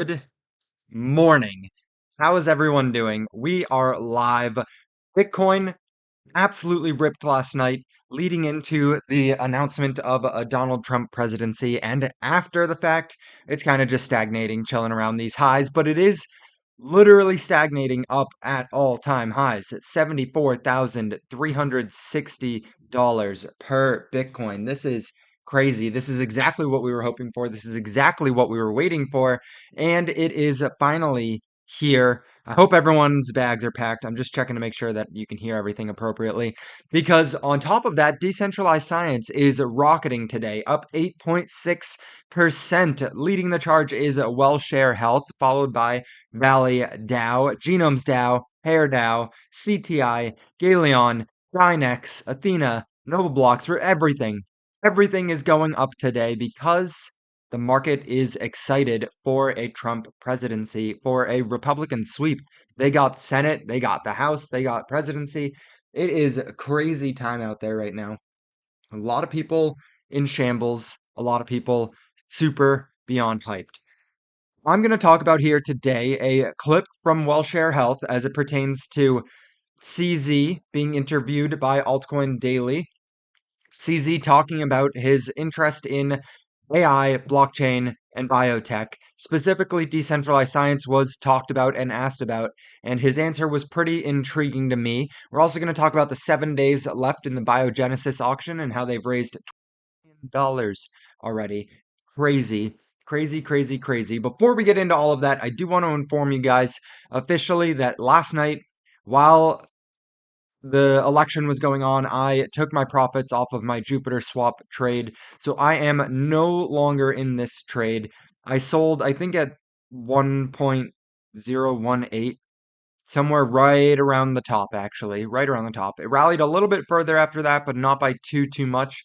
Good morning. How is everyone doing? We are live. Bitcoin absolutely ripped last night, leading into the announcement of a Donald Trump presidency. And after the fact, it's kind of just stagnating, chilling around these highs, but it is literally stagnating up at all-time highs at $74,360 per Bitcoin. This is crazy. This is exactly what we were hoping for. This is exactly what we were waiting for, and it is finally here. I hope everyone's bags are packed. I'm just checking to make sure that you can hear everything appropriately. Because on top of that, decentralized science is rocketing today, up 8.6%. Leading the charge is WEL Share Health, followed by Valley DAO, Genomes DAO, Hair DAO, CTI, Galeon, Dynex, Athena, Noble Blocks, for everything. Everything is going up today because the market is excited for a Trump presidency, for a Republican sweep. They got Senate, they got the House, they got presidency. It is a crazy time out there right now. A lot of people in shambles, a lot of people super beyond hyped. I'm going to talk about here today a clip from Wellshare Health as it pertains to CZ being interviewed by Altcoin Daily. CZ talking about his interest in AI, blockchain, and biotech. Specifically, decentralized science was talked about and asked about, and his answer was pretty intriguing to me. We're also going to talk about the 7 days left in the biogenesis auction and how they've raised $20 already. Crazy. Crazy, crazy, crazy. Before we get into all of that, I do want to inform you guys officially that last night, while the election was going on, I took my profits off of my Jupiter swap trade. So I am no longer in this trade. I sold, I think, at 1.018, somewhere right around the top, actually, right around the top. It rallied a little bit further after that, but not by too much.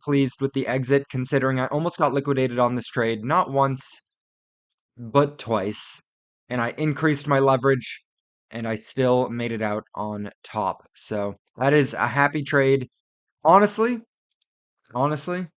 Pleased with the exit, considering I almost got liquidated on this trade, not once, but twice. And I increased my leverage, and I still made it out on top. So that is a happy trade. Honestly, honestly,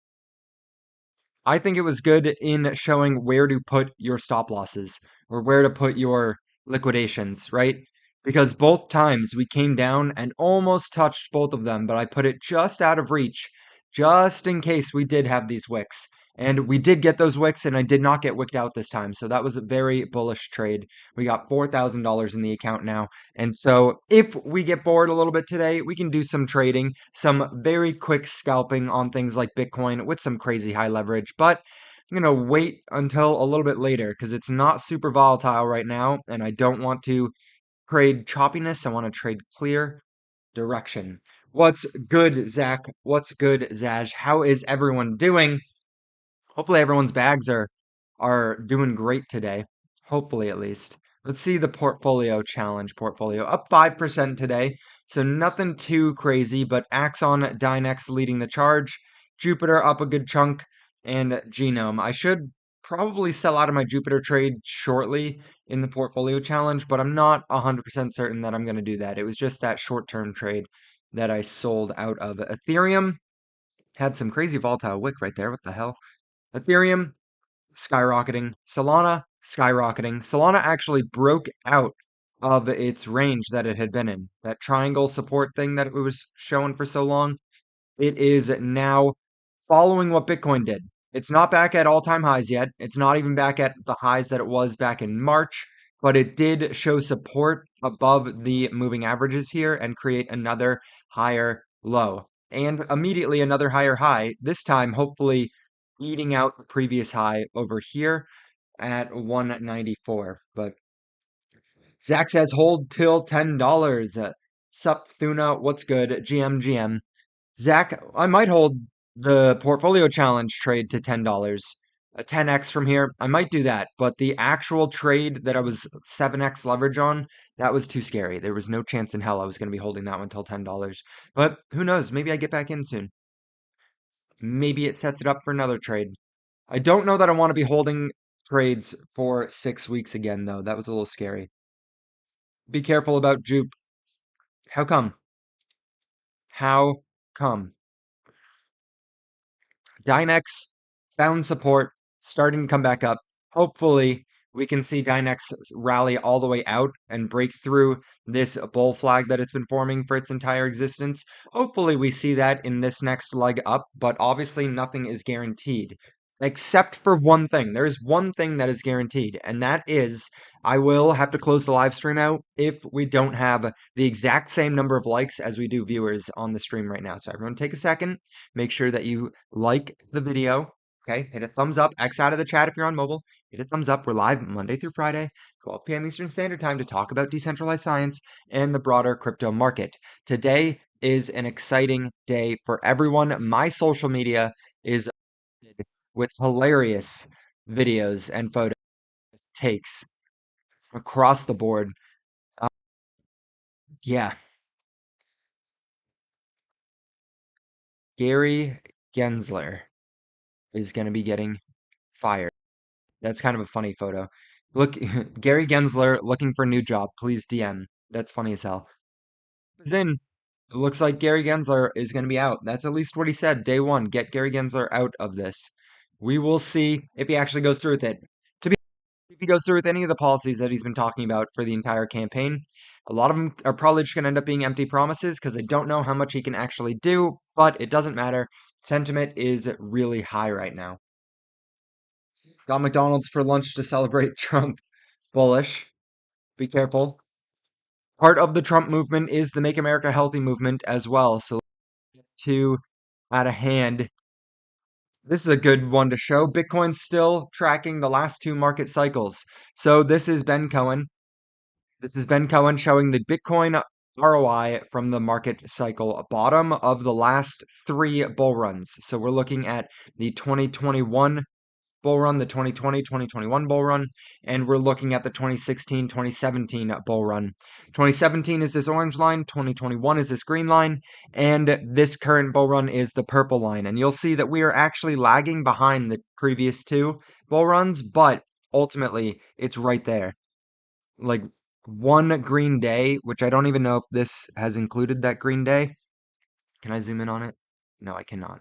I think it was good in showing where to put your stop losses or where to put your liquidations, right? Because both times we came down and almost touched both of them, but I put it just out of reach, just in case we did have these wicks. And we did get those wicks, and I did not get wicked out this time. So that was a very bullish trade. We got $4,000 in the account now. And so if we get bored a little bit today, we can do some trading, some very quick scalping on things like Bitcoin with some crazy high leverage. But I'm going to wait until a little bit later because it's not super volatile right now. And I don't want to trade choppiness. I want to trade clear direction. What's good, Zach? What's good, Zaj? How is everyone doing? Hopefully everyone's bags are doing great today. Hopefully at least. Let's see the portfolio challenge portfolio. Up 5% today. So nothing too crazy, but Axon Dynex leading the charge. Jupiter up a good chunk and Genome. I should probably sell out of my Jupiter trade shortly in the portfolio challenge, but I'm not 100% certain that I'm going to do that. It was just that short-term trade that I sold out of. Ethereum had some crazy volatile wick right there. What the hell? Ethereum skyrocketing, Solana skyrocketing. Solana actually broke out of its range that it had been in. That triangle support thing that it was showing for so long. It is now following what Bitcoin did. It's not back at all-time highs yet. It's not even back at the highs that it was back in March, but it did show support above the moving averages here and create another higher low. And immediately another higher high, this time hopefully eating out the previous high over here at 194. But Zach says hold till $10. Sup, Thuna, what's good? GM. Zach, I might hold the portfolio challenge trade to $10. A 10x from here, I might do that. But the actual trade that I was 7x leverage on, that was too scary. There was no chance in hell I was going to be holding that one till $10. But who knows? Maybe I get back in soon. Maybe it sets it up for another trade. I don't know that I want to be holding trades for 6 weeks again, though. That was a little scary. Be careful about Jupe. How come? How come? Dynex found support, starting to come back up. Hopefully, we can see Dynex rally all the way out and break through this bull flag that it's been forming for its entire existence. Hopefully we see that in this next leg up, but obviously nothing is guaranteed. Except for one thing. There is one thing that is guaranteed, and that is I will have to close the live stream out if we don't have the exact same number of likes as we do viewers on the stream right now. So everyone take a second, make sure that you like the video. Okay, hit a thumbs up, X out of the chat if you're on mobile. Hit a thumbs up. We're live Monday through Friday, 12 p.m. Eastern Standard Time to talk about decentralized science and the broader crypto market. Today is an exciting day for everyone. My social media is with hilarious videos and photos takes across the board. Uh, yeah, Gary Gensler is going to be getting fired. That's kind of a funny photo. Look, Gary Gensler looking for a new job. Please DM. That's funny as hell. Is in. It looks like Gary Gensler is going to be out. That's at least what he said. Day one, get Gary Gensler out of this. We will see if he actually goes through with it. To be if he goes through with any of the policies that he's been talking about for the entire campaign, a lot of them are probably just going to end up being empty promises because I don't know how much he can actually do, but it doesn't matter. Sentiment is really high right now. Got McDonald's for lunch to celebrate Trump. Bullish. Be careful. Part of the Trump movement is the Make America Healthy movement as well. So two out of hand. This is a good one to show. Bitcoin's still tracking the last two market cycles. So this is Ben Cohen. This is Ben Cohen showing the Bitcoin ROI from the market cycle bottom of the last three bull runs. So we're looking at the 2021 bull run, the 2020, 2021 bull run, and we're looking at the 2016, 2017 bull run. 2017 is this orange line, 2021 is this green line, and this current bull run is the purple line. And you'll see that we are actually lagging behind the previous two bull runs, but ultimately it's right there. Like one green day, which I don't even know if this has included that green day. Can I zoom in on it? No, I cannot.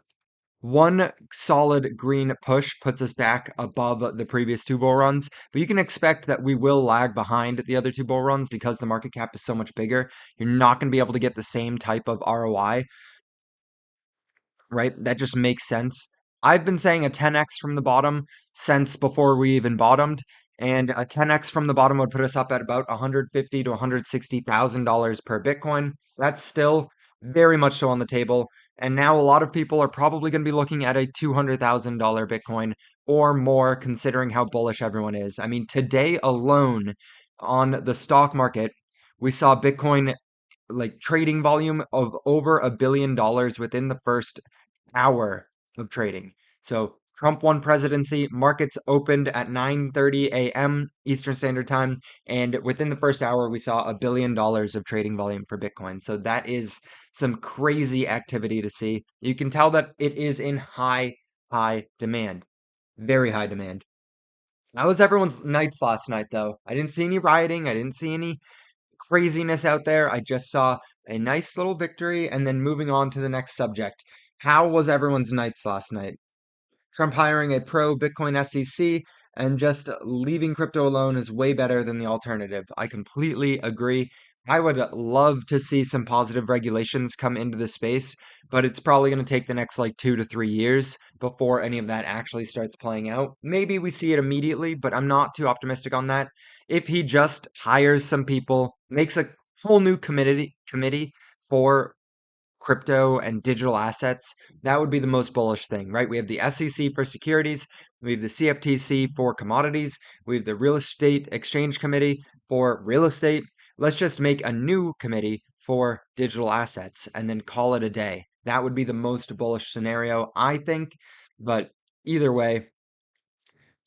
One solid green push puts us back above the previous two bull runs, but you can expect that we will lag behind the other two bull runs because the market cap is so much bigger. You're not going to be able to get the same type of ROI, right? That just makes sense. I've been saying a 10x from the bottom since before we even bottomed, and a 10x from the bottom would put us up at about $150,000 to $160,000 per Bitcoin. That's still very much so on the table. And now a lot of people are probably going to be looking at a $200,000 Bitcoin or more, considering how bullish everyone is. I mean, today alone on the stock market, we saw Bitcoin like trading volume of over $1 billion within the first hour of trading. So Trump won presidency, markets opened at 9:30 a.m. Eastern Standard Time, and within the first hour we saw $1 billion of trading volume for Bitcoin. So that is some crazy activity to see. You can tell that it is in high demand. Very high demand. How was everyone's nights last night though? I didn't see any rioting, I didn't see any craziness out there. I just saw a nice little victory and then moving on to the next subject. How was everyone's nights last night? Trump hiring a pro Bitcoin SEC and just leaving crypto alone is way better than the alternative. I completely agree. I would love to see some positive regulations come into the space, but it's probably going to take the next like 2 to 3 years before any of that actually starts playing out. Maybe we see it immediately, but I'm not too optimistic on that. If he just hires some people, makes a whole new committee for crypto and digital assets, that would be the most bullish thing, right? We have the SEC for securities, we have the CFTC for commodities, we have the Real Estate Exchange Committee for real estate. Let's just make a new committee for digital assets and then call it a day. That would be the most bullish scenario, I think. But either way,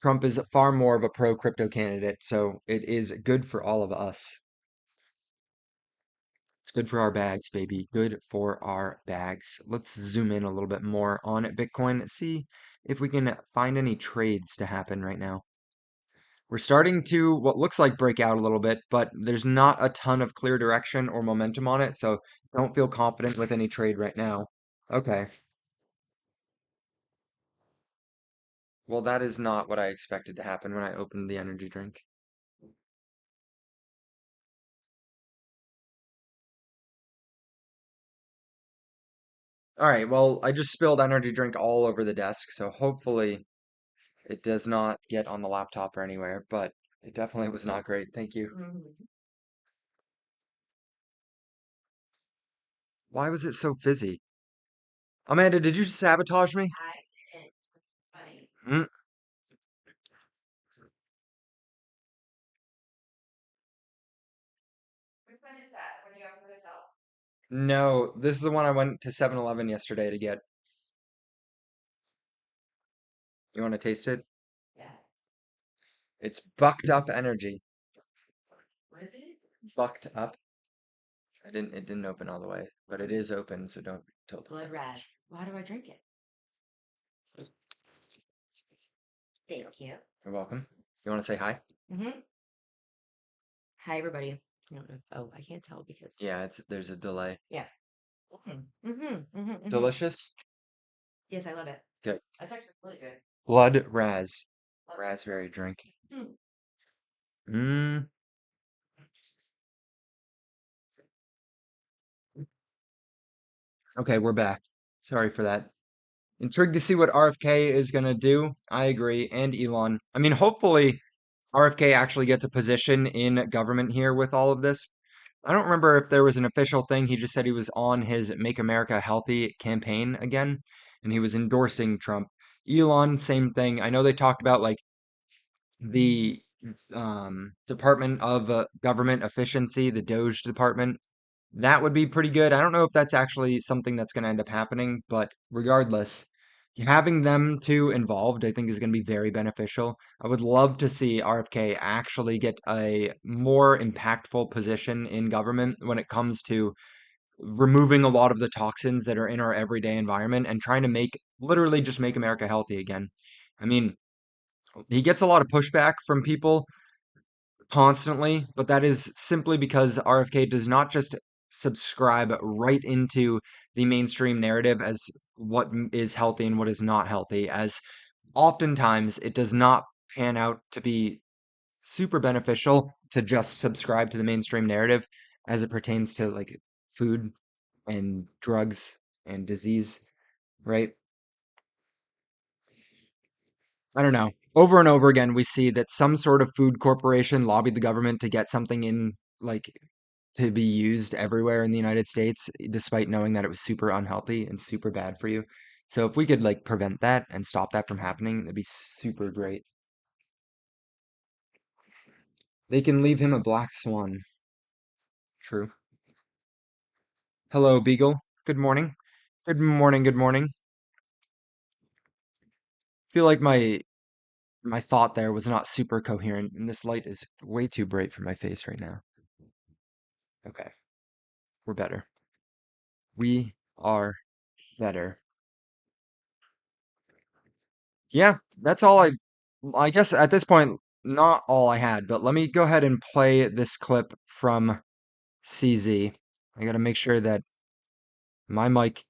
Trump is far more of a pro crypto candidate, so it is good for all of us. It's good for our bags, baby. Good for our bags. Let's zoom in a little bit more on Bitcoin. See if we can find any trades to happen right now. We're starting to what looks like break out a little bit, but there's not a ton of clear direction or momentum on it, so don't feel confident with any trade right now. Okay. Well, that is not what I expected to happen when I opened the energy drink. All right, well, I just spilled energy drink all over the desk, so hopefully it does not get on the laptop or anywhere, but it definitely was not great. Thank you. Why was it so fizzy? Amanda, did you sabotage me? Mm, no, this is the one I went to 7-Eleven yesterday to get. You want to taste it? It's bucked up energy. Bucked up. It didn't open all the way, but it is open, so don't tilt it that much. You're welcome. You want to say hi? Yeah, there's a delay. Delicious? Good. Blood raz. Raspberry drink. Mmm. Okay, we're back. Sorry for that. Intrigued to see what RFK is gonna do. I agree, and Elon. I mean, hopefully RFK actually gets a position in government here with all of this. I don't remember if there was an official thing. He just said he was on his Make America Healthy campaign again, and he was endorsing Trump. Elon, same thing. I know they talked about like the Department of Government Efficiency, the Doge department. That would be pretty good. I don't know if that's actually something that's going to end up happening, but regardless, having them two involved, I think is going to be very beneficial. I would love to see RFK actually get a more impactful position in government when it comes to removing a lot of the toxins that are in our everyday environment and trying to literally just make America healthy again. I mean, he gets a lot of pushback from people constantly, but that is simply because RFK does not just subscribe right into the mainstream narrative as what is healthy and what is not healthy, as oftentimes it does not pan out to be super beneficial to just subscribe to the mainstream narrative as it pertains to like food and drugs and disease, right? I don't know. Over and over again, we see that some sort of food corporation lobbied the government to get something in like to be used everywhere in the United States, despite knowing that it was super unhealthy and super bad for you. So if we could like prevent that and stop that from happening, that'd be super great. They can leave him a black swan. True. Hello, Beagle. Good morning. Good morning, good morning. Feel like my thought there was not super coherent, and this light is way too bright for my face right now. Okay, we're better. We are better. Yeah, that's all I guess at this point, not all I had, but let me go ahead and play this clip from CZ. I gotta make sure that my mic.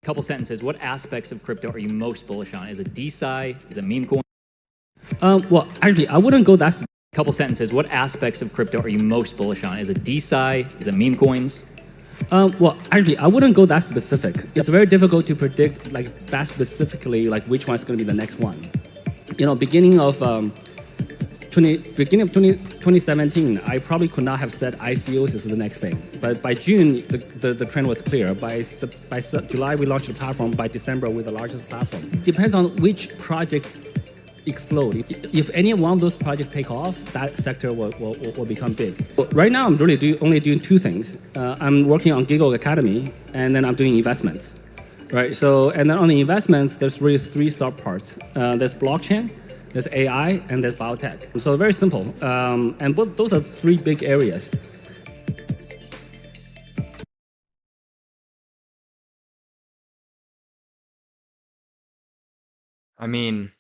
Couple sentences. What aspects of crypto are you most bullish on? Is it DeSci? Is it meme coin? Well, actually, I wouldn't go that. Couple sentences. What aspects of crypto are you most bullish on? Is it DeSci? Is it meme coins? Well, actually, I wouldn't go that specific. It's very difficult to predict like that specifically, like which one's going to be the next one. You know, beginning of 2017, I probably could not have said ICOs is the next thing. But by June, the trend was clear. By July, we launched the platform. By December, we're the largest platform. Depends on which project explode. If any one of those projects take off, that sector will become big. But right now, I'm really only doing two things. I'm working on Giggle Academy, and then I'm doing investments. Right. So, and then on the investments, there's really three sub parts. There's blockchain, there's AI, and there's biotech. So very simple. And both those are three big areas. I mean,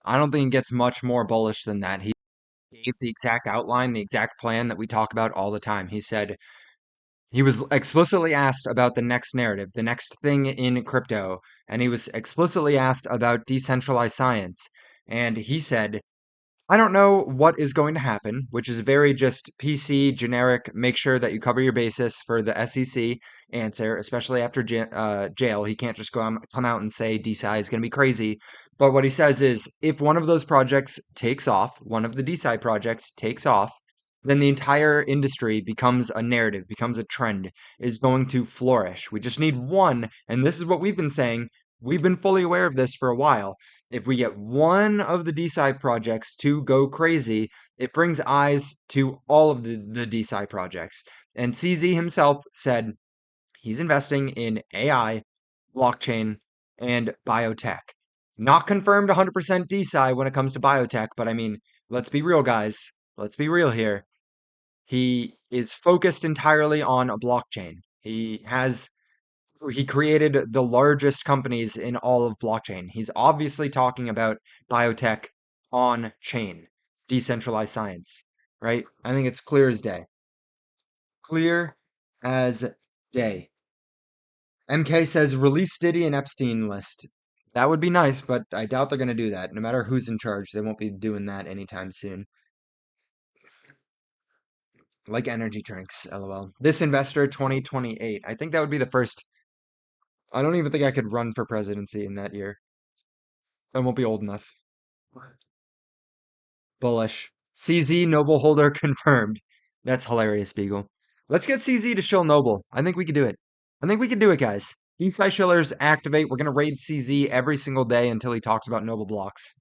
I don't think it gets much more bullish than that. He gave the exact outline, the exact plan that we talk about all the time. He said He was explicitly asked about the next narrative, the next thing in crypto, and he was explicitly asked about decentralized science. And he said, I don't know what is going to happen, which is very just PC generic. Make sure that you cover your basis for the SEC answer, especially after jail. He can't just come out and say DeSci is going to be crazy. But what he says is if one of those projects takes off, one of the DeSci projects takes off, then the entire industry becomes a narrative, becomes a trend, is going to flourish. We just need one, and this is what we've been saying. We've been fully aware of this for a while. If we get one of the DeSci projects to go crazy, it brings eyes to all of the DeSci projects. And CZ himself said he's investing in AI, blockchain, and biotech. Not confirmed 100% DeSci when it comes to biotech, but I mean, let's be real, guys. Let's be real here. He is focused entirely on a blockchain. He created the largest companies in all of blockchain. He's obviously talking about biotech on chain, decentralized science, right? I think it's clear as day. Clear as day. MK says release Diddy and Epstein list. That would be nice, but I doubt they're going to do that. No matter who's in charge, they won't be doing that anytime soon. Like energy drinks, lol. This investor 2028. I think that would be the first. I don't even think I could run for presidency in that year. I won't be old enough. Bullish. CZ Noble holder confirmed. That's hilarious, Beagle. Let's get CZ to shill Noble. I think we can do it. I think we can do it, guys. DeSci shillers activate. We're gonna raid CZ every single day until he talks about Noble blocks.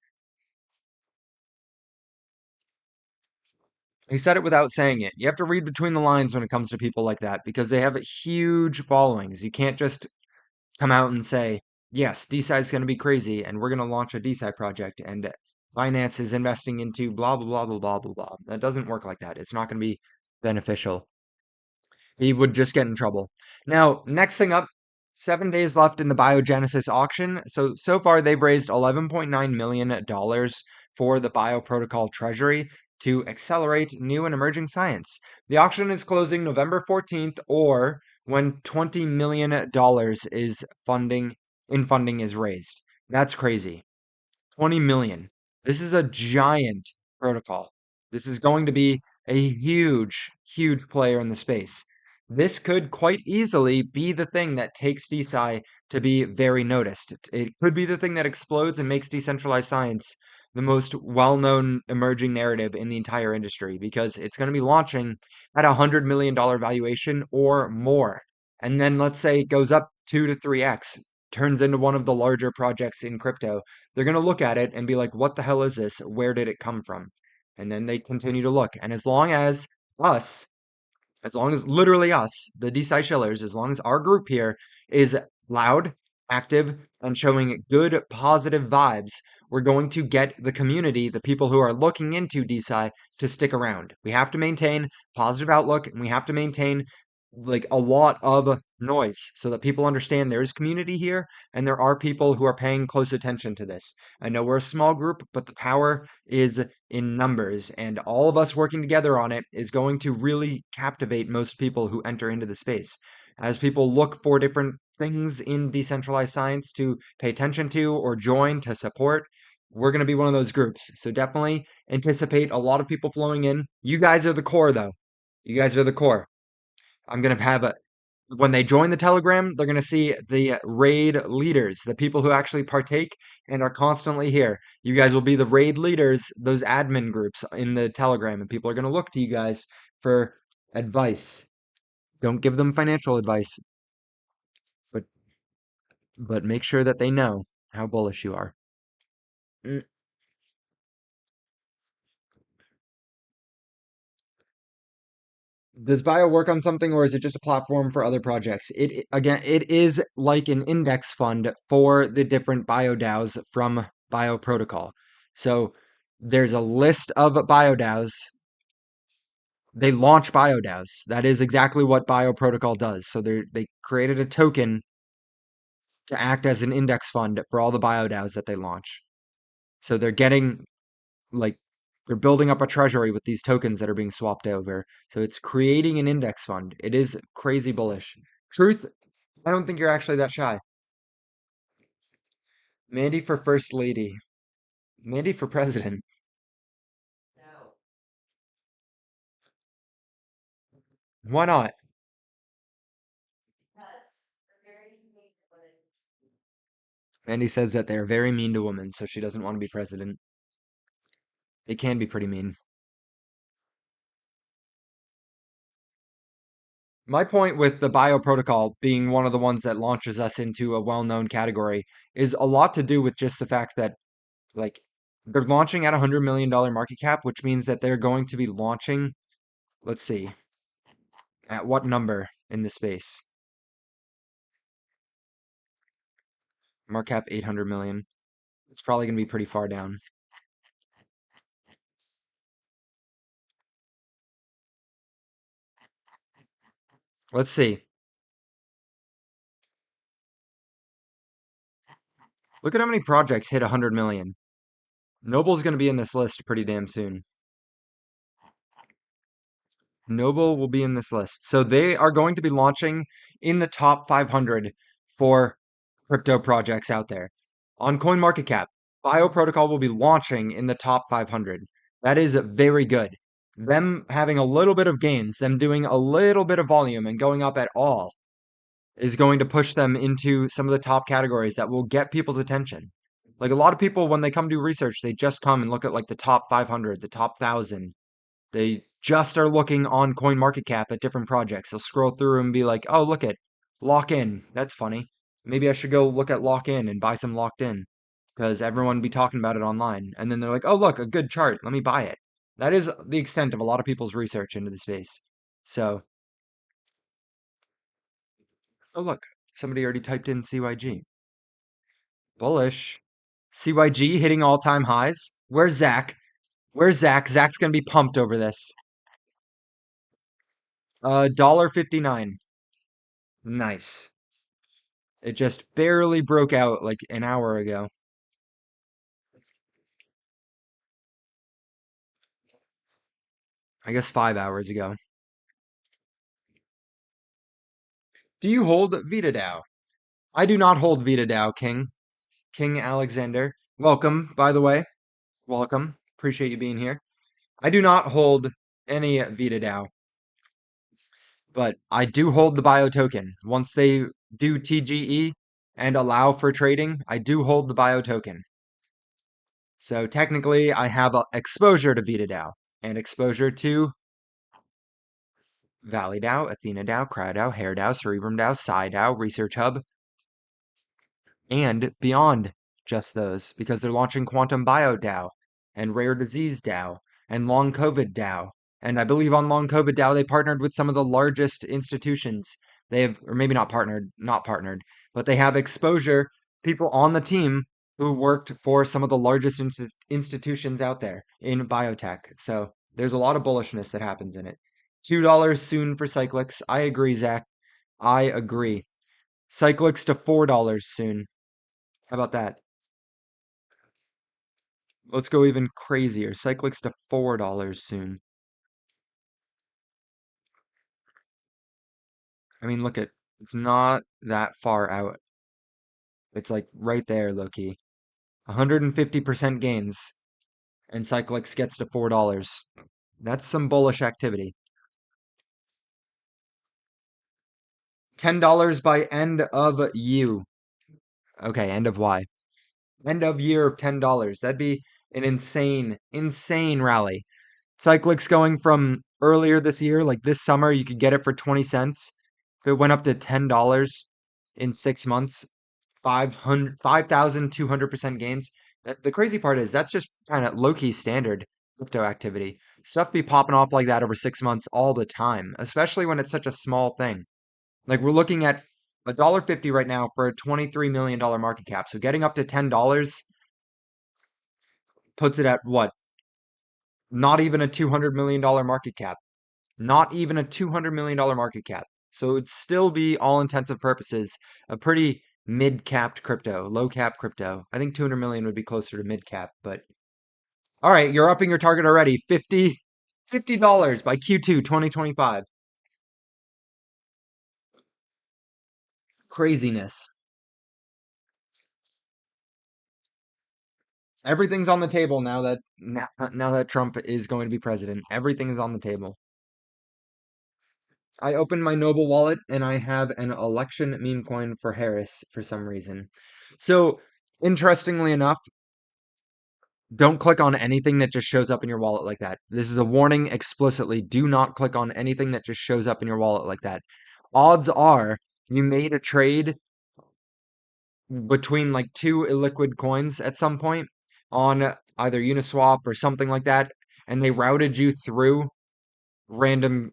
He said it without saying it. You have to read between the lines when it comes to people like that because they have huge followings. You can't just come out and say, yes, DeSci is going to be crazy and we're going to launch a DeSci project and finance is investing into blah, blah, blah, blah, blah, blah, blah. That doesn't work like that. It's not going to be beneficial. He would just get in trouble. Now, next thing up, 7 days left in the biogenesis auction. So far they've raised $11.9 million for the bioprotocol treasury to accelerate new and emerging science. The auction is closing November 14th or when $20 million is funding is raised. That's crazy. 20 million. This is a giant protocol. This is going to be a huge, huge player in the space. This could quite easily be the thing that takes DeSci to be very noticed. It could be the thing that explodes and makes decentralized science the most well-known emerging narrative in the entire industry because it's going to be launching at $100 million valuation or more. And then let's say it goes up 2 to 3x, turns into one of the larger projects in crypto. They're going to look at it and be like, what the hell is this? Where did it come from? And then they continue to look. And us, as long as literally us, the DeSci Shillers, as long as our group here is loud, active, and showing good, positive vibes, we're going to get the community, the people who are looking into DeSci, to stick around. We have to maintain positive outlook, and we have to maintain like a lot of noise so that people understand there is community here and there are people who are paying close attention to this. I know we're a small group, but the power is in numbers, and all of us working together on it is going to really captivate most people who enter into the space. As people look for different things in decentralized science to pay attention to or join to support, we're going to be one of those groups. So definitely anticipate a lot of people flowing in. You guys are the core, though. You guys are the core. I'm going to have a when they join the Telegram, they're going to see the raid leaders, the people who actually partake and are constantly here. You guys will be the raid leaders, those admin groups in the Telegram, and people are going to look to you guys for advice. Don't give them financial advice, but make sure that they know how bullish you are. Mm. Does Bio work on something, or is it just a platform for other projects? Again, it is like an index fund for the different bio DAOs from Bio Protocol. So there's a list of bio DAOs. They launch bio DAOs. That is exactly what Bio Protocol does. So they created a token to act as an index fund for all the bio DAOs that they launch. So they're getting like They're building up a treasury with these tokens that are being swapped over. So it's creating an index fund. It is crazy bullish. Truth, I don't think you're actually that shy. Mandy for first lady. Mandy for president. Why not? Mandy says that they're very mean to women, so she doesn't want to be president. They can be pretty mean. My point with the bio protocol being one of the ones that launches us into a well-known category is a lot to do with just the fact that, like, they're launching at $100 million market cap, which means that they're going to be launching, let's see, at what number in the space? Market cap 800 million. It's probably going to be pretty far down. Let's see. Look at how many projects hit 100 million. Noble's going to be in this list pretty damn soon. Noble will be in this list. So they are going to be launching in the top 500 for crypto projects out there. On CoinMarketCap, Bio Protocol will be launching in the top 500. That is very good. Them having a little bit of gains, them doing a little bit of volume and going up at all is going to push them into some of the top categories that will get people's attention. Like a lot of people, when they come do research, they just come and look at like the top 500, the top 1,000. They just are looking on CoinMarketCap at different projects. They'll scroll through and be like, oh, look at Lock In. That's funny. Maybe I should go look at Lock In and buy some Locked In because everyone be talking about it online. And then they're like, oh, look, a good chart. Let me buy it. That is the extent of a lot of people's research into the space. So, oh, look, somebody already typed in CYG. Bullish. CYG hitting all-time highs. Where's Zach? Where's Zach? Zach's going to be pumped over this. $1.59. Nice. It just barely broke out like an hour ago. I guess 5 hours ago. Do you hold VitaDAO? I do not hold VitaDAO, King. King Alexander. Welcome, by the way. Welcome. Appreciate you being here. I do not hold any VitaDAO, but I do hold the bio token. Once they do TGE and allow for trading, I do hold the bio token. So technically, I have exposure to VitaDAO and exposure to Valley DAO, Athena DAO, CrowdDAO, HairDAO, Cerebrum DAO, SciDAO, Research Hub, and beyond just those, because they're launching Quantum Bio DAO, and Rare Disease DAO, and Long COVID DAO. And I believe on Long COVID DAO, they partnered with some of the largest institutions. They have, or maybe not partnered, but they have exposure, people on the team who worked for some of the largest institutions out there in biotech. So there's a lot of bullishness that happens in it. $2 soon for Cyclics. I agree, Zach. I agree. Cyclics to $4 soon. How about that? Let's go even crazier. Cyclics to $4 soon. I mean, look at it's not that far out. It's like right there, low key. 150% gains, and Cyclics gets to $4. That's some bullish activity. $10 by end of U. Okay, end of Y. End of year of $10. That'd be an insane, insane rally. Cyclics going from earlier this year, like this summer, you could get it for 20 cents. If it went up to $10 in 6 months, 5,200% gains. The crazy part is that's just kind of low-key standard crypto activity. Stuff be popping off like that over 6 months all the time, especially when it's such a small thing. Like we're looking at $1.50 right now for a $23 million market cap. So getting up to $10 puts it at what? Not even a $200 million market cap. Not even a $200 million market cap. So it'd still be, all intensive purposes, a pretty mid-capped crypto, low-cap crypto. I think 200 million would be closer to mid-cap, but All right, you're upping your target already. $50 by Q2 2025. Craziness. Everything's on the table now that Trump is going to be president. Everything is on the table. I opened my Noble wallet and I have an election meme coin for Harris for some reason. So, interestingly enough, don't click on anything that just shows up in your wallet like that. This is a warning explicitly. Do not click on anything that just shows up in your wallet like that. Odds are you made a trade between like two illiquid coins at some point on either Uniswap or something like that, and they routed you through random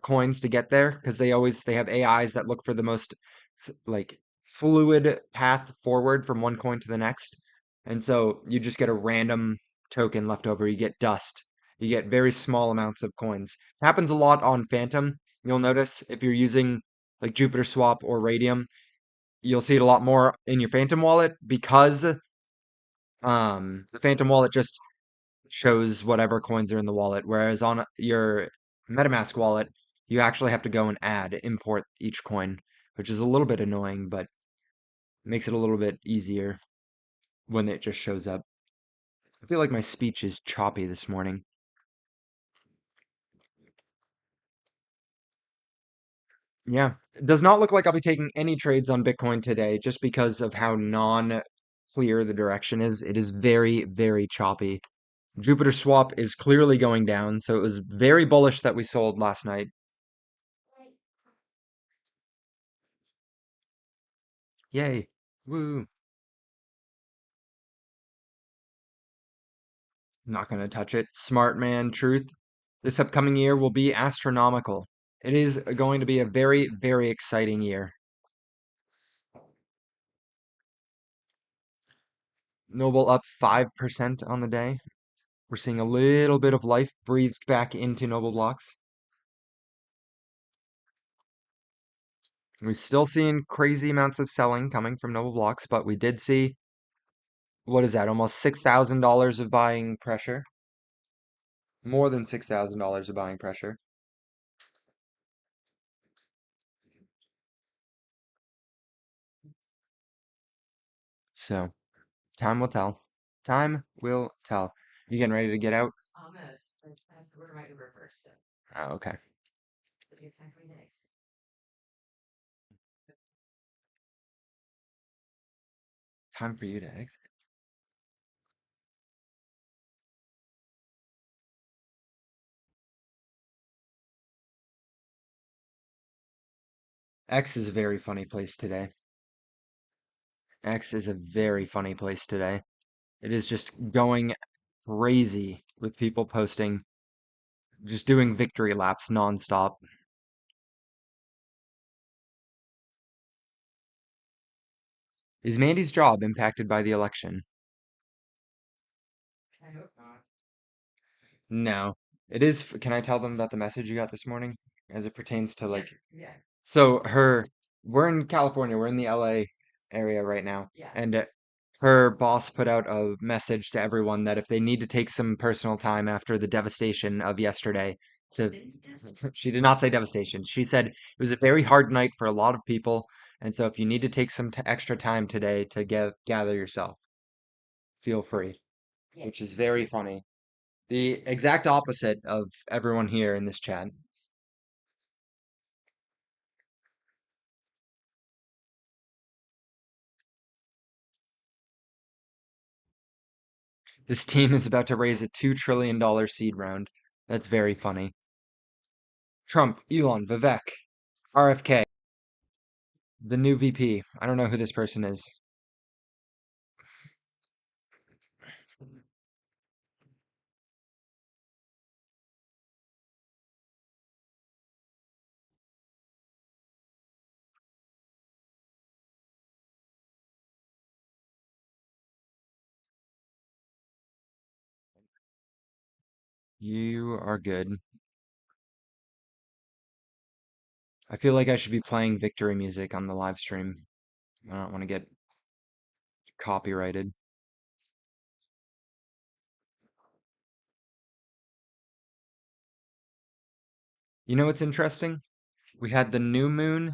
coins to get there because they have AIs that look for the most like fluid path forward from one coin to the next. And so you just get a random token left over. You get dust. You get very small amounts of coins. Happens a lot on Phantom. You'll notice if you're using like Jupiter Swap or Radium, you'll see it a lot more in your Phantom wallet because the Phantom wallet just shows whatever coins are in the wallet, whereas on your MetaMask wallet, you actually have to go and import each coin, which is a little bit annoying, but makes it a little bit easier when it just shows up. I feel like my speech is choppy this morning. Yeah, it does not look like I'll be taking any trades on Bitcoin today just because of how non-clear the direction is. It is very, very choppy. Jupiter Swap is clearly going down, so it was very bullish that we sold last night. Yay. Woo. Not going to touch it. Smart man truth. This upcoming year will be astronomical. It is going to be a very, very exciting year. Noble up 5% on the day. We're seeing a little bit of life breathed back into Noble blocks. We're still seeing crazy amounts of selling coming from Noble blocks, but we did see, what is that, almost $6,000 of buying pressure? More than $6,000 of buying pressure. So, time will tell. Time will tell. You getting ready to get out? Oh, okay. Time for you to exit. X is a very funny place today. X is a very funny place today. It is just going crazy with people posting, just doing victory laps nonstop. Is Mandy's job impacted by the election? No. It is. Can I tell them about the message you got this morning as it pertains to like so we're in California, we're in the LA area right now, and her boss put out a message to everyone that if they need to take some personal time after the devastation of yesterday, to she did not say devastation. She said it was a very hard night for a lot of people, and so if you need to take some extra time today to gather yourself, feel free, which is very funny. The exact opposite of everyone here in this chat. This team is about to raise a $2 trillion seed round. That's very funny. Trump, Elon, Vivek, RFK, the new VP. I don't know who this person is. You are good. I feel like I should be playing victory music on the live stream. I don't want to get copyrighted. You know what's interesting? We had the new moon,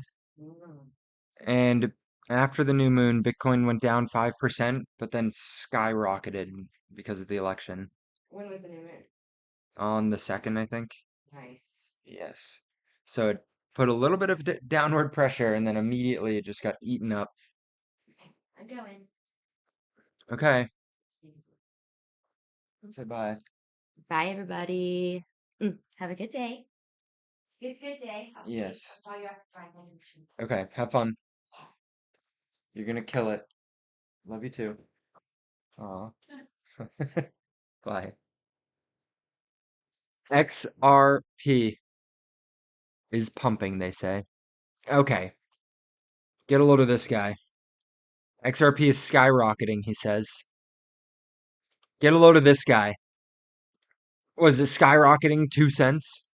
and after the new moon, Bitcoin went down 5%, but then skyrocketed because of the election. When was the new moon? On the 2nd, I think. Nice. Yes. So it put a little bit of downward pressure, and then immediately it just got eaten up. Okay, I'm going. Okay. Say bye. Bye, everybody. Have a good day. It's a good day. I'll see you. Yes. I'll call you after finalization. Okay. Have fun. You're gonna kill it. Love you too. Aw. Bye. XRP is pumping, they say. Okay. Get a load of this guy. XRP is skyrocketing, he says. Get a load of this guy. Was it skyrocketing 2 cents?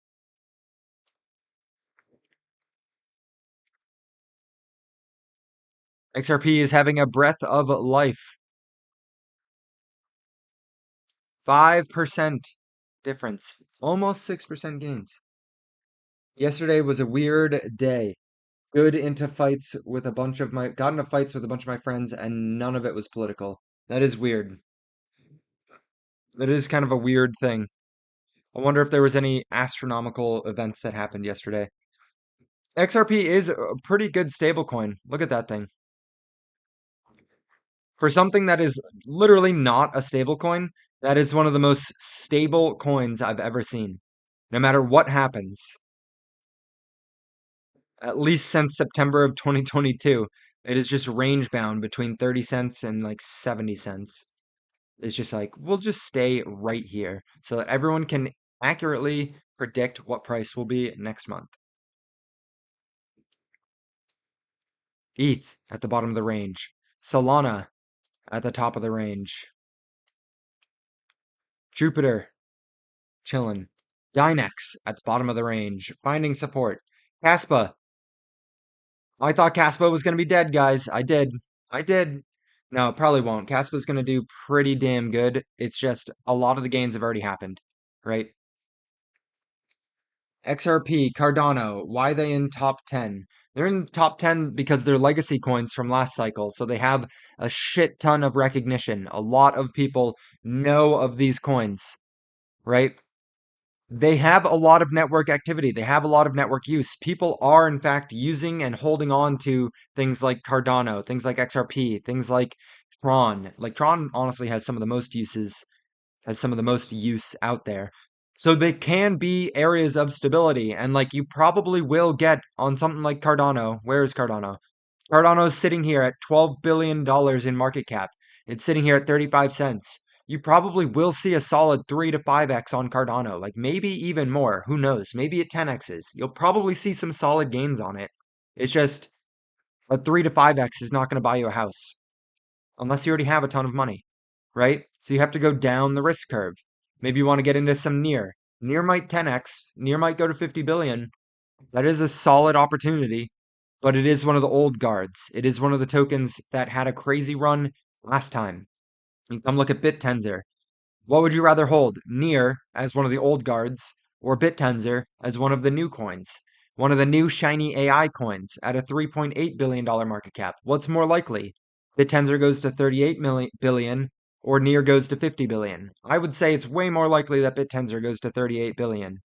XRP is having a breath of life. 5% difference. Almost 6% gains. Yesterday was a weird day. Got into fights with a bunch of my friends, and none of it was political. That is weird. That is kind of a weird thing. I wonder if there was any astronomical events that happened yesterday. XRP is a pretty good stablecoin. Look at that thing. For something that is literally not a stablecoin, that is one of the most stable coins I've ever seen. No matter what happens. At least since September of 2022, it is just range bound between 30 cents and like 70 cents. It's just like, we'll just stay right here so that everyone can accurately predict what price will be next month. ETH at the bottom of the range. Solana at the top of the range. Jupiter chilling. Dynex at the bottom of the range, finding support. Caspa. I thought Caspa was going to be dead, guys. I did. I did. No, it probably won't. Caspa's going to do pretty damn good. It's just a lot of the gains have already happened, right? XRP, Cardano, why they in top 10? They're in top 10 because they're legacy coins from last cycle, so they have a shit ton of recognition. A lot of people know of these coins, right? They have a lot of network activity. They have a lot of network use. People are, in fact, using and holding on to things like Cardano, things like XRP, things like Tron. Like Tron honestly has some of the most uses, has some of the most use out there. So they can be areas of stability. And like you probably will get on something like Cardano. Where is Cardano? Cardano's sitting here at $12 billion in market cap. It's sitting here at 35 cents. You probably will see a solid 3 to 5x on Cardano, like maybe even more. Who knows? Maybe it 10x's. You'll probably see some solid gains on it. It's just a 3 to 5x is not going to buy you a house unless you already have a ton of money, right? So you have to go down the risk curve. Maybe you want to get into some near. Near might 10x, near might go to 50 billion. That is a solid opportunity, but it is one of the old guards. It is one of the tokens that had a crazy run last time. You come look at BitTensor. What would you rather hold? Near as one of the old guards, or BitTensor as one of the new coins? One of the new shiny AI coins at a $3.8 billion market cap. What's more likely? BitTensor goes to 38 billion or Near goes to 50 billion. I would say it's way more likely that BitTensor goes to 38 billion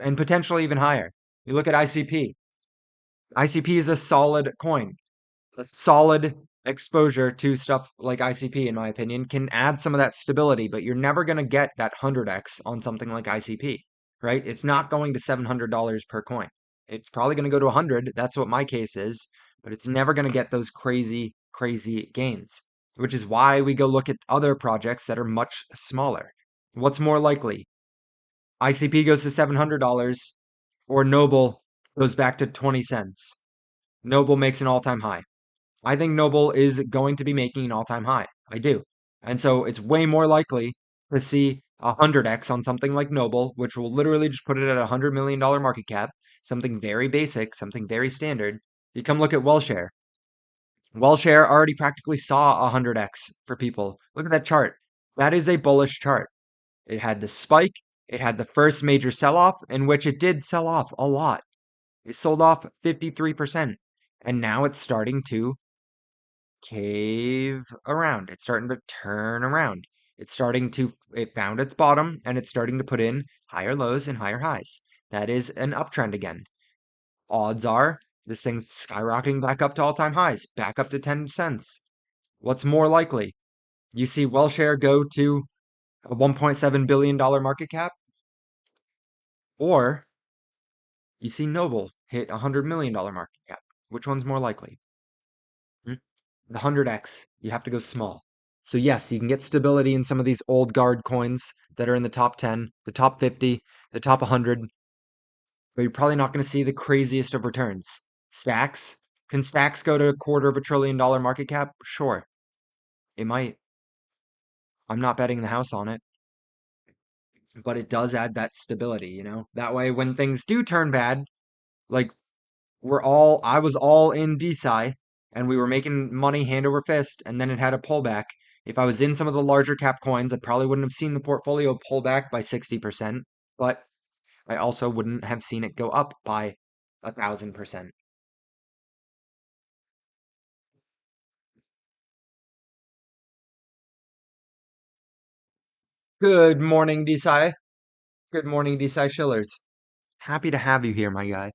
and potentially even higher. You look at ICP. ICP is a solid coin. A solid exposure to stuff like ICP, in my opinion, can add some of that stability, but you're never going to get that 100x on something like ICP, right? It's not going to $700 per coin. It's probably going to go to 100. That's what my case is, but it's never going to get those crazy, crazy gains, which is why we go look at other projects that are much smaller. What's more likely? ICP goes to $700 or Noble goes back to 20 cents. Noble makes an all-time high. I think Noble is going to be making an all-time high. I do. And so it's way more likely to see 100x on something like Noble, which will literally just put it at a $100 million market cap, something very basic, something very standard. You come look at WellShare. WellShare already practically saw 100x for people. Look at that chart. That is a bullish chart. It had the spike, It had the first major sell-off in which it did sell off a lot. It sold off 53%, and now it's starting to cave around. It's starting to turn around. It found its bottom and it's starting to put in higher lows and higher highs. That is an uptrend again. Odds are this thing's skyrocketing back up to all-time highs, back up to 10 cents. What's more likely? You see WEL share go to a $1.7 billion market cap, or you see Noble hit a $100 million market cap. Which one's more likely? The 100x, you have to go small. So yes, you can get stability in some of these old guard coins that are in the top 10, the top 50, the top 100, but you're probably not going to see the craziest of returns. Stacks? Can stacks go to $250 billion market cap? Sure, it might. I'm not betting the house on it, but it does add that stability, you know? That way, when things do turn bad, like I was all in DeSci and we were making money hand over fist and then it had a pullback. If I was in some of the larger cap coins, I probably wouldn't have seen the portfolio pull back by 60%, but I also wouldn't have seen it go up by 1,000%. Good morning, DeSci. Good morning, DeSci Shillers. Happy to have you here, my guy.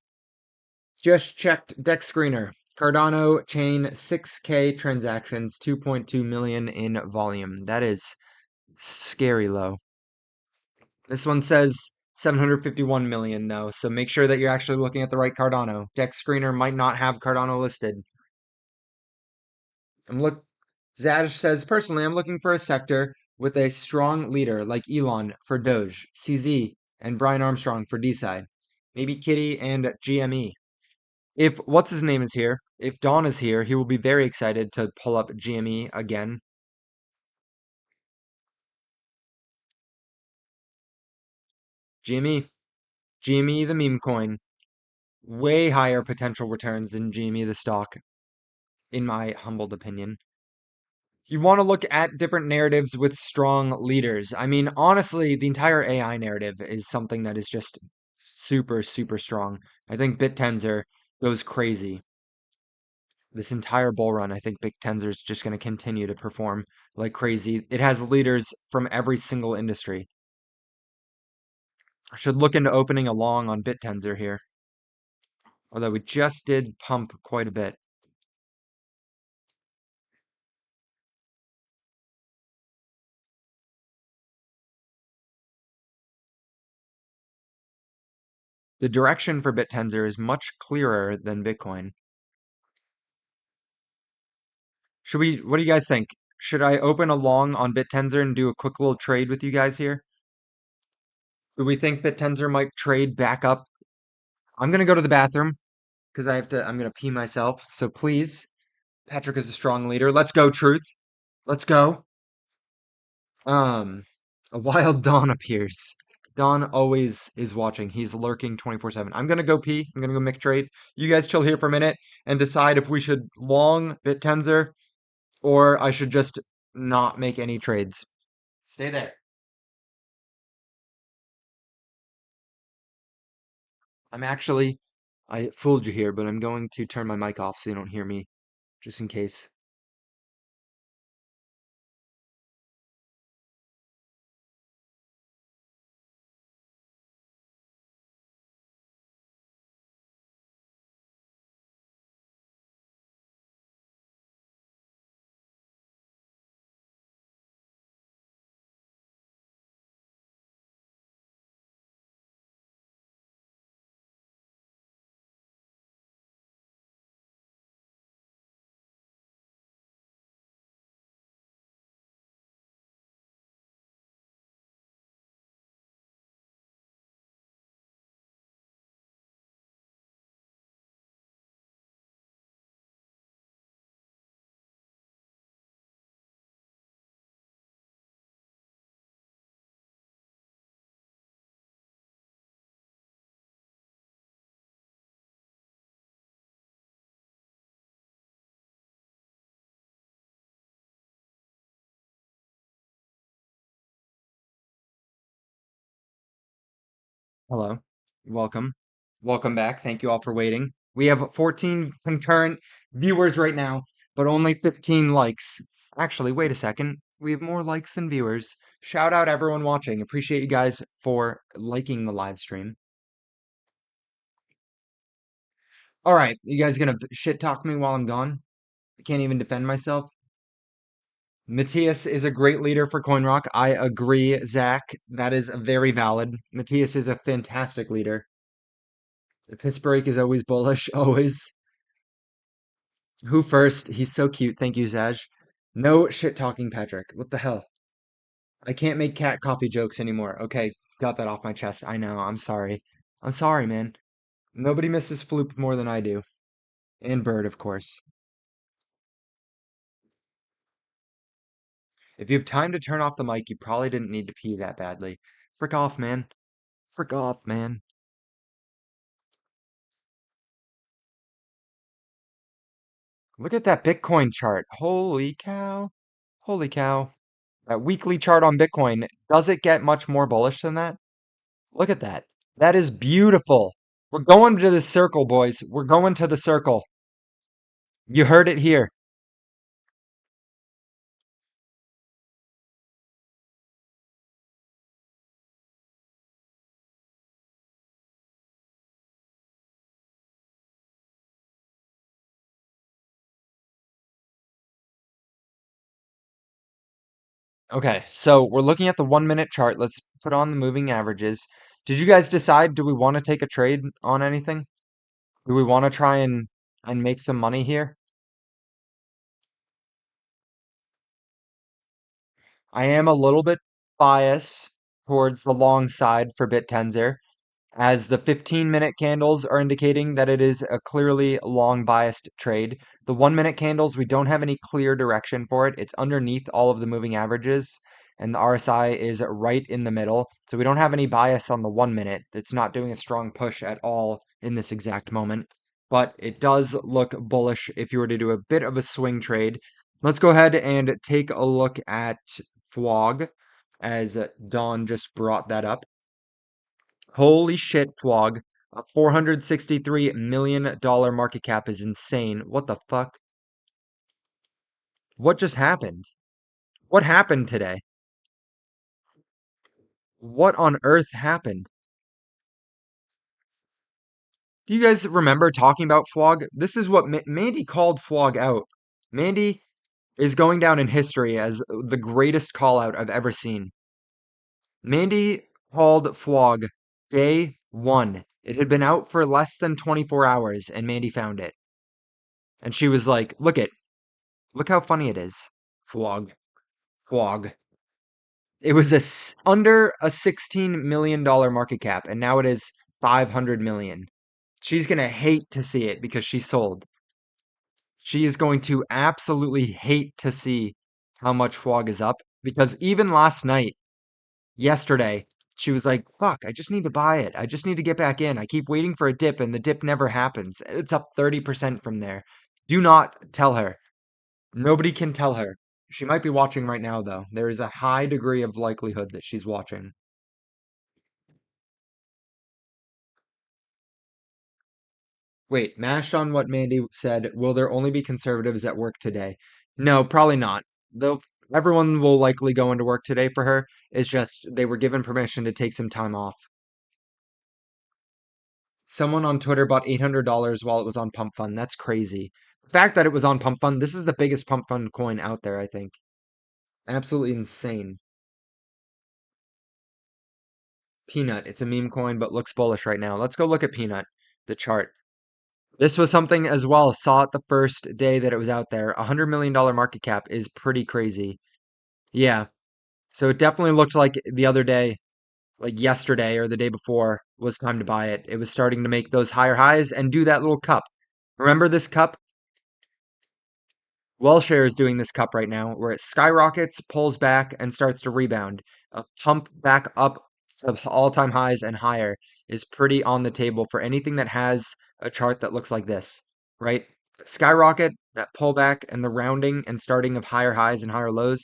Just checked Deck Screener. Cardano chain 6K transactions, 2.2 million in volume. That is scary low. This one says 751 million though, so make sure that you're actually looking at the right Cardano. Deck Screener might not have Cardano listed. Zash says, personally, I'm looking for a sector with a strong leader like Elon for Doge, CZ, and Brian Armstrong for DeSci. Maybe Kitty and GME. If what's his name is here, if Don is here, he will be very excited to pull up GME again. GME the meme coin. Way higher potential returns than GME the stock, in my humbled opinion. You want to look at different narratives with strong leaders. I mean, honestly, the entire AI narrative is something that is just super, super strong. I think BitTensor goes crazy. This entire bull run, I think BitTensor is just going to continue to perform like crazy. It has leaders from every single industry. I should look into opening a long on BitTensor here. Although we just did pump quite a bit. The direction for BitTensor is much clearer than Bitcoin. What do you guys think? Should I open a long on BitTensor and do a quick little trade with you guys here? Do we think BitTensor might trade back up? I'm gonna go to the bathroom because I'm gonna pee myself. So please, Patrick is a strong leader. Let's go, Truth. Let's go. Um, a wild Dawn appears. Dawn always is watching. He's lurking 24/7. I'm gonna go pee. I'm gonna go make trade. You guys chill here for a minute and decide if we should long BitTensor or I should just not make any trades. Stay there. I fooled you here, but I'm going to turn my mic off so you don't hear me, just in case. Hello. Welcome. Welcome back. Thank you all for waiting. We have 14 concurrent viewers right now, but only 15 likes. Actually, wait a second. We have more likes than viewers. Shout out everyone watching. Appreciate you guys for liking the live stream. All right, you guys gonna shit talk me while I'm gone? I can't even defend myself. Matthias is a great leader for CoinRock. I agree, Zach. That is very valid. Matthias is a fantastic leader. The piss break is always bullish, always. Who first? He's so cute. Thank you, Zaj. No shit talking, Patrick. What the hell? I can't make cat coffee jokes anymore. Okay, got that off my chest. I know. I'm sorry. I'm sorry, man. Nobody misses Floop more than I do. And Bird, of course. If you have time to turn off the mic, you probably didn't need to pee that badly. Frick off, man. Frick off, man. Look at that Bitcoin chart. Holy cow. Holy cow. That weekly chart on Bitcoin. Does it get much more bullish than that? Look at that. That is beautiful. We're going to the circle, boys. We're going to the circle. You heard it here. Okay, so we're looking at the 1 minute chart. Let's put on the moving averages. Did you guys decide, do we want to take a trade on anything? Do we want to try and make some money here? I am a little bit biased towards the long side for BitTensor, as the 15-minute candles are indicating that it is a clearly long biased trade. The 1 minute candles, we don't have any clear direction for it. It's underneath all of the moving averages, and the RSI is right in the middle. So we don't have any bias on the 1 minute. It's not doing a strong push at all in this exact moment. But it does look bullish if you were to do a bit of a swing trade. Let's go ahead and take a look at FWOG, as Don just brought that up. Holy shit, FWOG. A $463 million market cap is insane. What the fuck? What just happened? What happened today? What on earth happened? Do you guys remember talking about FWOG? This is what Mandy called FWOG out. Mandy is going down in history as the greatest call out I've ever seen. Mandy called FWOG day one. It had been out for less than 24 hours, and Mandy found it. And she was like, look how funny it is. FWOG. FWOG. It was under a $16 million market cap, and now it is 500 million. She's going to hate to see it because she sold. She is going to absolutely hate to see how much FWOG is up, because even last night, yesterday, she was like, fuck, I just need to buy it. I just need to get back in. I keep waiting for a dip, and the dip never happens. It's up 30% from there. Do not tell her. Nobody can tell her. She might be watching right now, though. There is a high degree of likelihood that she's watching. Wait, mashed on what Mandy said, will there only be conservatives at work today? No, probably not. Though everyone will likely go into work today for her. It's just they were given permission to take some time off. Someone on Twitter bought $800 while it was on Pump Fund. That's crazy. The fact that it was on Pump Fund, this is the biggest Pump Fund coin out there, I think. Absolutely insane. Peanut, it's a meme coin, but looks bullish right now. Let's go look at Peanut, the chart. This was something as well. Saw it the first day that it was out there. $100 million market cap is pretty crazy. Yeah. So it definitely looked like the other day, like yesterday or the day before, was time to buy it. It was starting to make those higher highs and do that little cup. Remember this cup? WellShare is doing this cup right now, where it skyrockets, pulls back, and starts to rebound. A pump back up to all-time highs and higher is pretty on the table for anything that has a chart that looks like this, right? Skyrocket, that pullback, and the rounding and starting of higher highs and higher lows.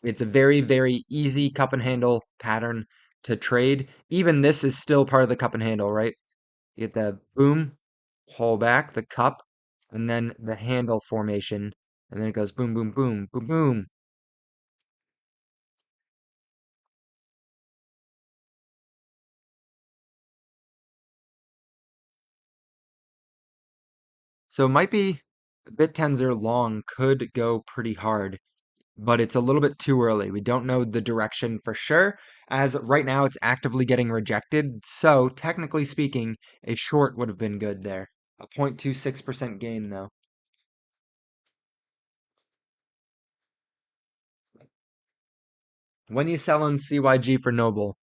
It's a very, very easy cup and handle pattern. to trade. Even this is still part of the cup and handle, right? You get the boom, pull back, the cup, and then the handle formation. And then it goes boom, boom, boom, boom, boom. So it might be BitTensor long could go pretty hard, but it's a little bit too early. We don't know the direction for sure, as right now it's actively getting rejected. So technically speaking, a short would have been good there. A 0.26% gain though. When you sell in CYG for Noble.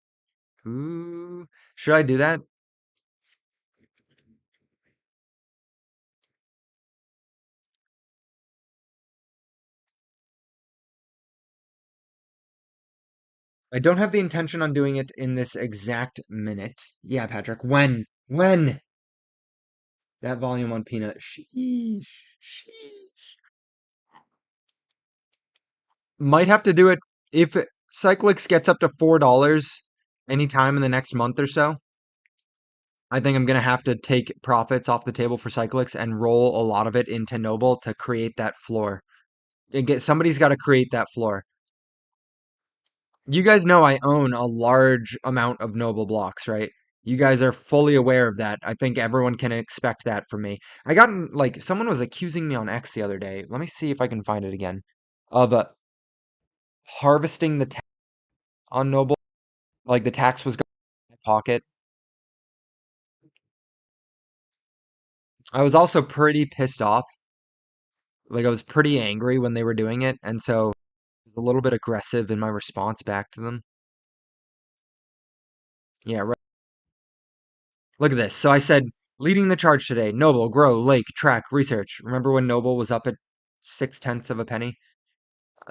Ooh, should I do that? I don't have the intention on doing it in this exact minute. Yeah, Patrick. When? When? That volume on Peanut. Sheesh. Sheesh. Might have to do it if Cyclix gets up to $4 anytime in the next month or so. I think I'm gonna have to take profits off the table for Cyclix and roll a lot of it into Noble to create that floor. Somebody's got to create that floor. You guys know I own a large amount of Noble blocks, right? You guys are fully aware of that. I think everyone can expect that from me. I got like someone was accusing me on X the other day. Let me see if I can find it again. Of harvesting the tax on Noble. Like the tax was going in my pocket. I was also pretty pissed off. Like I was pretty angry when they were doing it, and so I was a little bit aggressive in my response back to them. Yeah, right. Look at this. So I said, leading the charge today, Noble, Grow, Lake, Track, Research. Remember when Noble was up at 6/10 of a penny?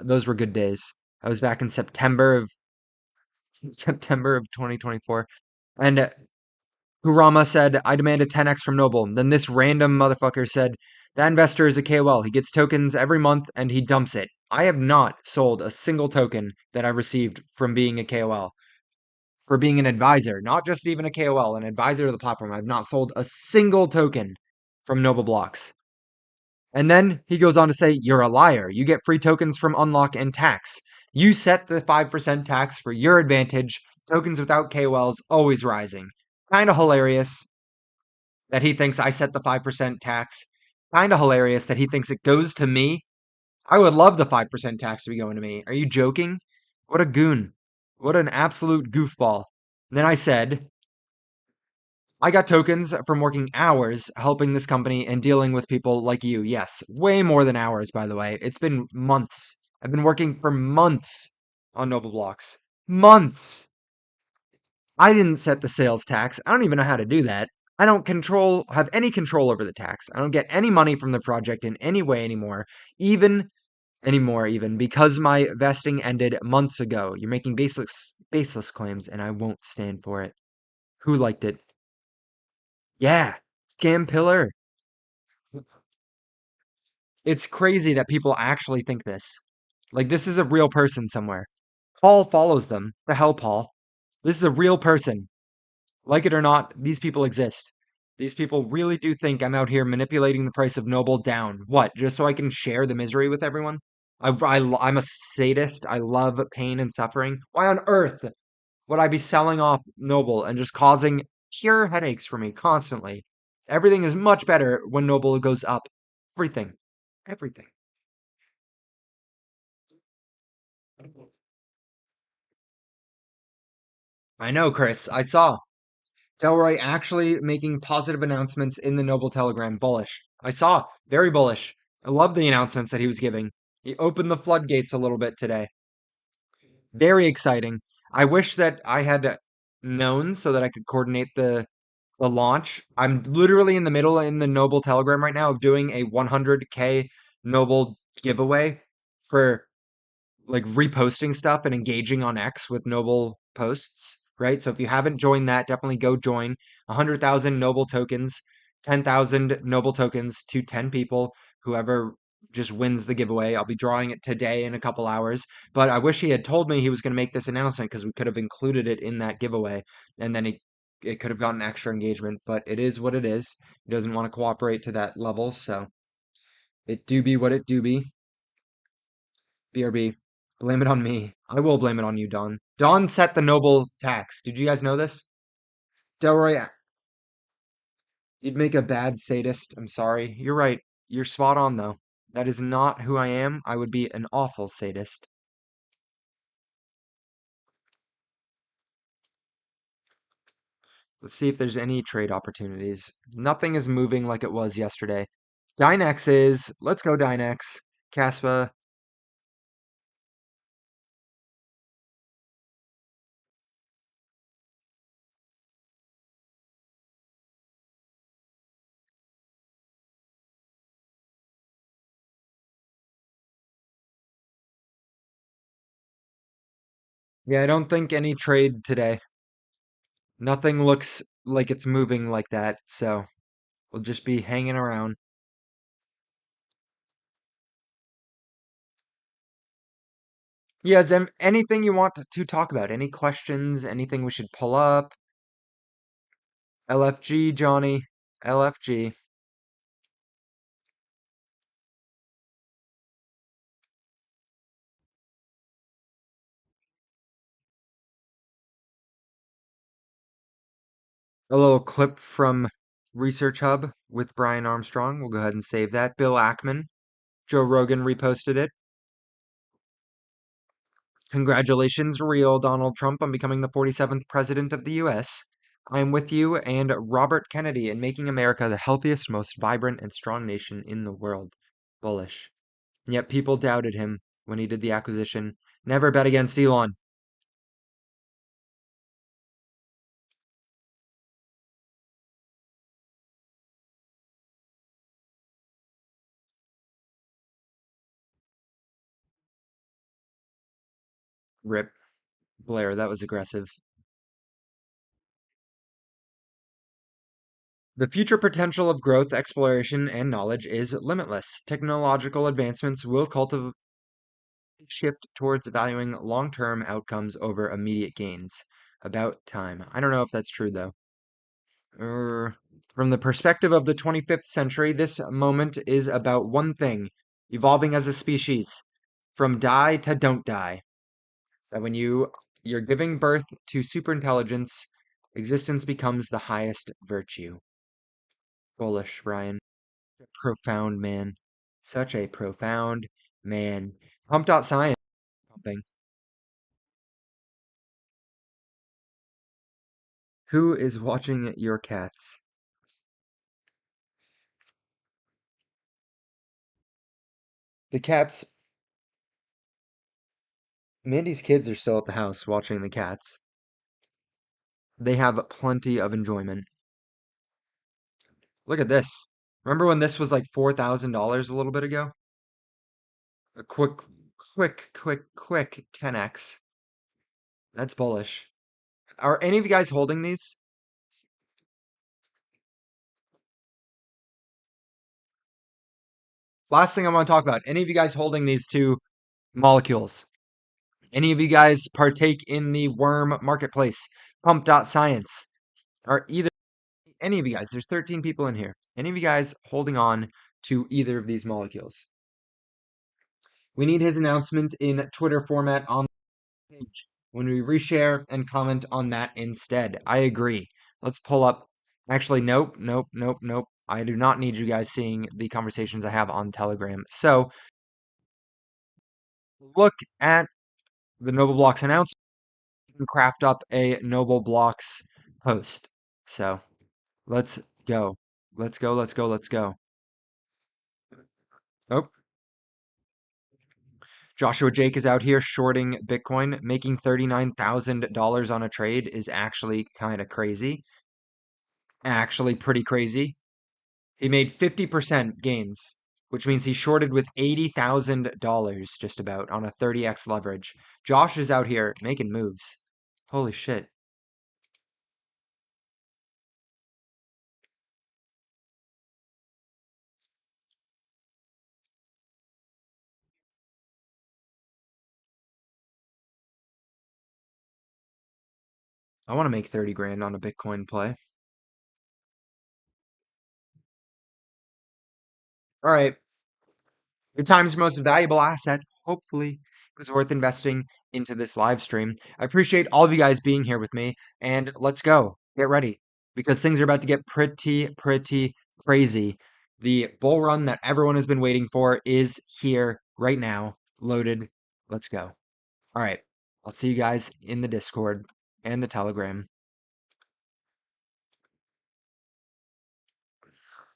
Those were good days. I was back in September of September of 2024. And Kurama said, I demand a 10x from Noble. Then this random motherfucker said, that investor is a KOL. He gets tokens every month and he dumps it. I have not sold a single token that I received from being a KOL. For being an advisor, not just even a KOL, an advisor to the platform. I've not sold a single token from Noble Blocks. And then he goes on to say, you're a liar. You get free tokens from Unlock and tax. You set the 5% tax for your advantage. Tokens without KOLs always rising. Kind of hilarious that he thinks I set the 5% tax. Kind of hilarious that he thinks it goes to me. I would love the 5% tax to be going to me. Are you joking? What a goon. What an absolute goofball. And then I said, I got tokens from working hours helping this company and dealing with people like you. Yes, way more than hours, by the way. It's been months. I've been working for months on Noble Blocks. Months. I didn't set the sales tax. I don't even know how to do that. I don't have any control over the tax. I don't get any money from the project in any way even because my vesting ended months ago. You're making baseless claims and I won't stand for it. Who liked it? Yeah, scam pillar. It's crazy that people actually think this. Like, this is a real person somewhere. Paul follows them. The hell, Paul? This is a real person. Like it or not, these people exist. These people really do think I'm out here manipulating the price of Noble down. What? Just so I can share the misery with everyone? I'm a sadist. I love pain and suffering. Why on earth would I be selling off Noble and just causing pure headaches for me constantly? Everything is much better when Noble goes up. Everything. Everything. I know, Chris. I saw. Delroy actually making positive announcements in the Noble Telegram. Bullish. I saw. Very bullish. I love the announcements that he was giving. He opened the floodgates a little bit today. Very exciting. I wish that I had known so that I could coordinate the launch. I'm literally in the middle in the Noble Telegram right now of doing a 100K Noble giveaway for like reposting stuff and engaging on X with Noble posts, right? So if you haven't joined that, definitely go join. 100,000 Noble tokens, 10,000 Noble tokens to 10 people. Whoever just wins the giveaway. I'll be drawing it today in a couple hours, but I wish he had told me he was going to make this announcement because we could have included it in that giveaway, and then it could have gotten extra engagement, but it is what it is. He doesn't want to cooperate to that level, so it do be what it do be. BRB, blame it on me. I will blame it on you, Don. Don set the noble tax. Did you guys know this? Delroy, you'd make a bad sadist. I'm sorry. You're right. You're spot on, though. That is not who I am. I would be an awful sadist. Let's see if there's any trade opportunities. Nothing is moving like it was yesterday. Dynex is. Let's go, Dynex. Caspa. Yeah, I don't think any trade today. Nothing looks like it's moving like that, so we'll just be hanging around. Yeah, is there anything you want to talk about? Any questions? Anything we should pull up? LFG, Johnny. LFG. A little clip from Research Hub with Brian Armstrong. We'll go ahead and save that. Bill Ackman. Joe Rogan reposted it. Congratulations, real Donald Trump, on becoming the 47th president of the US. I'm with you and Robert Kennedy in making America the healthiest, most vibrant, and strong nation in the world. Bullish. Yet people doubted him when he did the acquisition. Never bet against Elon. Rip. Blair, that was aggressive. The future potential of growth, exploration, and knowledge is limitless. Technological advancements will cultivate shift towards valuing long-term outcomes over immediate gains. About time. I don't know if that's true though. From the perspective of the 25th century, this moment is about one thing: evolving as a species, from die to don't die. That when you're giving birth to superintelligence, existence becomes the highest virtue. Bullish, Brian. Profound man. Such a profound man. Pump.science. Pumping. Who is watching your cats? The cats. Mandy's kids are still at the house watching the cats. They have plenty of enjoyment. Look at this. Remember when this was like $4,000 a little bit ago? A quick 10x. That's bullish. Are any of you guys holding these? Last thing I want to talk about. Any of you guys holding these two molecules? Any of you guys partake in the worm marketplace? Pump.science? Are either any of you guys, there's 13 people in here. Any of you guys holding on to either of these molecules? We need his announcement in Twitter format on the page when we reshare and comment on that instead. I agree. Let's pull up. Actually, nope. I do not need you guys seeing the conversations I have on Telegram. So look at the Noble Blocks announcement and craft up a Noble Blocks post. So let's go. Let's go. Oh, Joshua Jake is out here shorting Bitcoin. Making $39,000 on a trade is actually kind of crazy. Actually, pretty crazy. He made 50% gains, which means he shorted with $80,000 just about on a 30x leverage. Josh is out here making moves. Holy shit. I want to make 30 grand on a Bitcoin play. All right. Your time's your most valuable asset. Hopefully, it was worth investing into this live stream. I appreciate all of you guys being here with me, and let's go. Get ready because things are about to get pretty crazy. The bull run that everyone has been waiting for is here right now, loaded. Let's go. All right. I'll see you guys in the Discord and the Telegram.